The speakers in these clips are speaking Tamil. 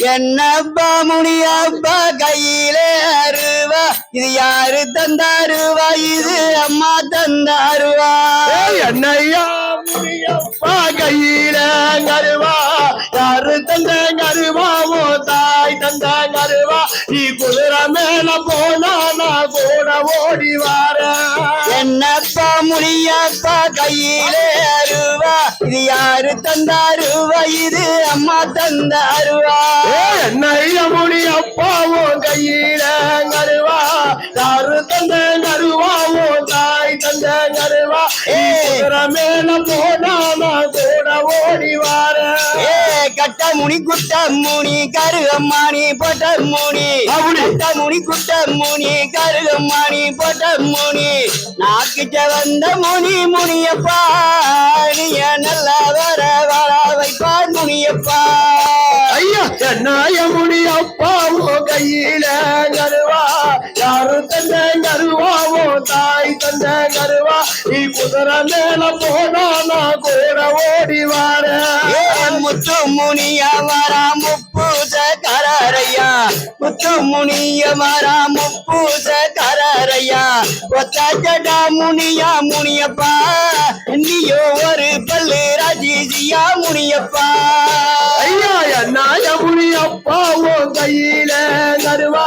என்னப்பா முனியப்பா கையிலே அருவா இது யாரு தந்தாருவா இது அம்மா தந்தாருவா என்னையா முனியப்பா கையில கருவா யாரு தந்த கருவாவோ தாய் தந்த கருவா நீ குதிரை மேல போனா நான் கூட ஓடி வார என்னப்பா முனியப்பா கையிலே அருவா இது யாரு தந்தாருவா இது அம்மா தந்தாருவா என்னையா முனியப்பாவோ கையில கருவா யாரு தந்த கருவாவோ தாய் தந்த கருவா குதிரை மேல போனா நான் கூட ஓடி வார கட்ட முனி குட்ட முனி கருகம்மானி போட்ட முனி கட்ட முனி குட்ட முனி கருகம்மானி போட்ட முனி நாக்கிட்ட வந்த முனி முனியப்பா நீய நல்லா வர வர வைப்பார் முனியப்பா ஐயா நாய முனியப்பாவோ கையில கருவா யாரு தந்த கருவாவோ தாய் தந்த கருவா நீ குதிரை மேல போனா நான் கூட ஓடி வார முத்து முனிய வரா முப்பூச கரரையா முத்து முனிய வரா முப்பூச கரரையா ஒத்தடா முனியா முனியப்பா நீயோ ஒரு பல்லு ராஜிஜியா முனியப்பா ஐயா நாய முனியப்பாவோ கையில கருவா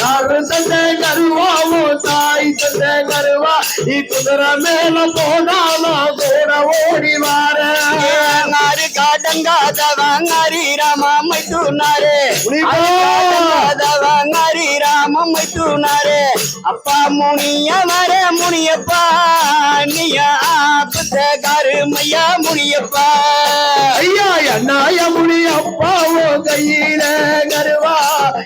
யாரு தந்த கருவாவோ தாய் தந்த கருவா நீ குதிரை மேல போனா நான் கூட ஓடி வார காடங்காதவங்கரி ராமம்மை தூனாரே காடங்காதவங்கரி ராமம்மை தூனாரே அப்பா முனிய வர முனியப்பா நீயா புத்த கருமையா முனியப்பா ஐயா நாய முனியப்பாவோ கையில கருவா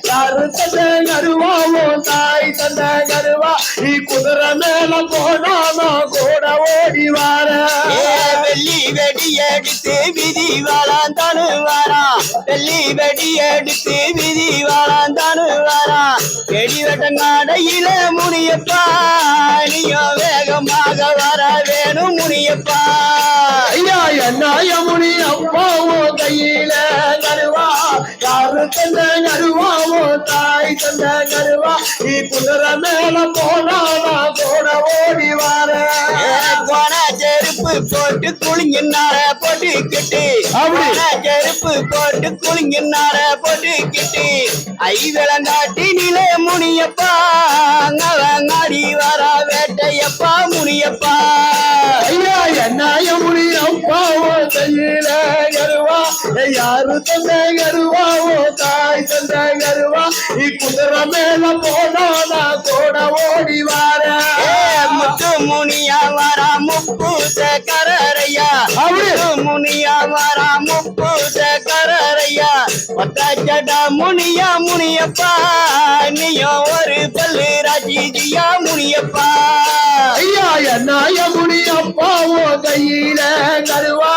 யாரு தந்த கருவாவோ தாய் தந்த கருவா நீ குதிரை மேல போனா நான் கூட ஓடி வார வெள்ளி வெடி எடுத்து விதி வளர்ந்தானு வரான் வெள்ளி வெடி எடுத்து விதி வளர்ந்தானு வரான் வெடி வெட்டங்காடையில முனியப்பா நீயோ வேகமாக வர வேணும் முனியப்பா ஐயா நாய முனியப்பாவோ கையில கருவா யாரு தந்த கருவாவோ தாய் தந்த கருவா நீ குதிரை மேல போனா நான் கூட ஓடி வார போன செருப்பு போட்டு குளிங்கினார போட்டுக்கிட்டு செருப்பு போட்டு குளிங்கினார போட்டுக்கிட்டு ஐ விளங்காட்டி நிலை முனியப்பா அடி வர வேட்டையப்பா முனியப்பா ஐயா நாய முனியப்பாவோ கையில கருவா யாரு தந்த கருவாவோ தாய் தந்த கருவா நீ குதிரை மேல போனா நான் கூட ஓடி வார முத்து முனியா வரா முப்பூச கரரையா முனியா வரா முப்பூச கரரையா ஒத்தடா முனியா முனியப்பா நீயோ ஒரு பல்லு ராஜிஜியா முனியப்பா ஐயா நாய முனியப்பாவோ கையில கருவா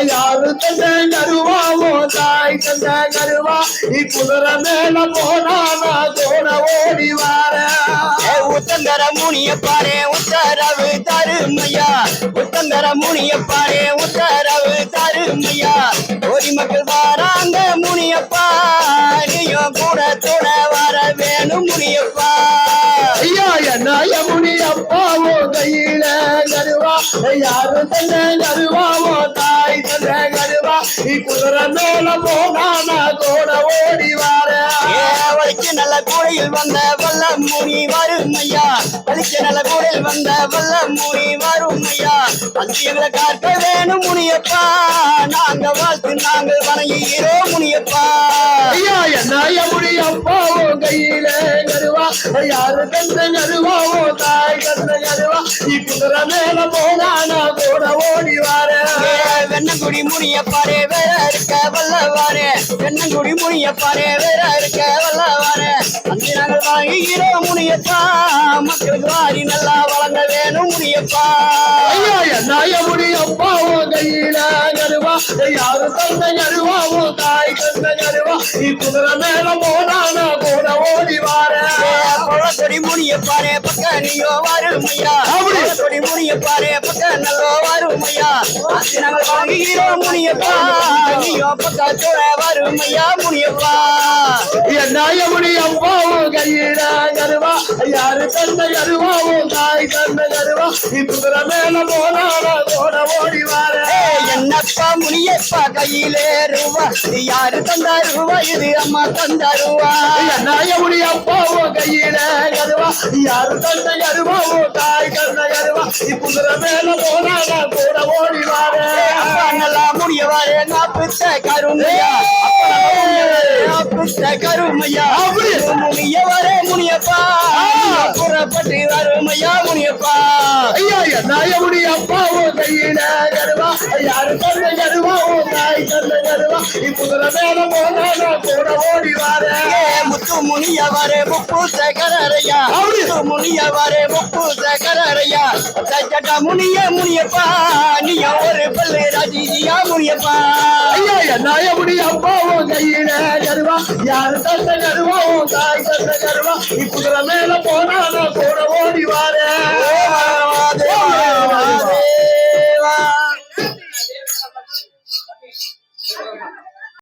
யாரு தந்த கருவாவோ தாய் தந்த கருவா நீ குதிரை மேல போனா நான் கூட ஓடி வார உத்தங்கர முனியப்பாரே உத்தரவு தருமையா உத்தங்கர முனியப்பாரே உத்தரவு தருமையா ஒரு மக்கள் வாராங்க முனியப்பா நீயோ கூட துண வர வேணும் முனியப்பா ஐயா நாய முனியப்பாவோ கையில கருவா யாரு தந்த கருவாவோ தாய் தந்த கருவா நீ குதிரை மேல போனா நான் கூட ஓடி வார வலிக்கு நல்ல கூடையில் வந்த வல்ல முனி வருமையா வலிக்கு நல்ல கூடையில் வந்த வல்ல முனி வருமையா அந்தியங்களை காக்க வேணும் முனியப்பா நாங்க வாழ்த்து நாங்கள் வணங்குகிறோம் முனியப்பா ஐயா நாய முனியப்பாவோ கையில கருவா யாரு தந்த கருவாவோ தாய் தந்த கருவா நீ குதிரை மேல போனா நான் கூட ஓடி வார வெண்ணங்குடி முனியப்பாரே வேற இருக்க வல்லவாரே வெண்ணங்குடி முனியப்பாரே வேற இருக்க வல்லவாரே அங்கே நாங்கள் வாங்குகிறோம் முனியப்பா மக்களுக்கு வாரி நல்லா வழங்க வேணும் முனியப்பா ஐயா நாய முனியப்பாவோ கையில கருவா யாரு தந்த கருவாவோ தாய் தந்த கருவா நீ குதிரை மேல போனா நான் கூட ஓடி வார கொடி முனியப்பாரே பக்க நீயோ வருமையா கொடி முனியப்பாரே பக்க நல்லோ வருமையா அங்கே நாங்கள் வாங்கி ஹீரோ முனியப்பா நீயோ பக்கத்தோட வறுமையா முனியப்பா என்னாய முனியப்பாவும் கையில கருவா யாரு தந்த கருவாவும் தாய் தந்த கருவா குதிரை மேல போனால கூட ஓடி வார என்னப்பா முனியப்பா கையிலே ரூபா யாரு தந்தா ரூபா இது அம்மா தந்தா ரூபா என்னாய முனியப்பாவும் கையில கருவா யாரு தந்த கருவாவும் தாய் தந்த கருவா குதிரை மேல போனால கூட ஓடி வார அப்பா நல்லா முடியவாரே நான் பித்த கருமையா பித்த கருமையா முனியவரே முனியப்பா புறப்பட்டு வருமையா முனியப்பா ஐயா என்னாய முனியப்பாவும் கையில கருவா யாரு தந்த கருவாவும் தாய் தந்த கருவா குதிரை மேல போனால கூட ஓடி வார முத்து முனியவரே முப்பு சகரையா முனியவரே முப்பு சகரையா சட்ட முனிய முனியப்பா நீய ஒரு பல்லு ராஜியா முனியப்பா ஐயா என்னாய முனியப்பாவும் கையில கருவா யாரு தந்த கருவாவும் தாய் தந்த கருவா குதிரை மேல போனால கூட ஓடி வார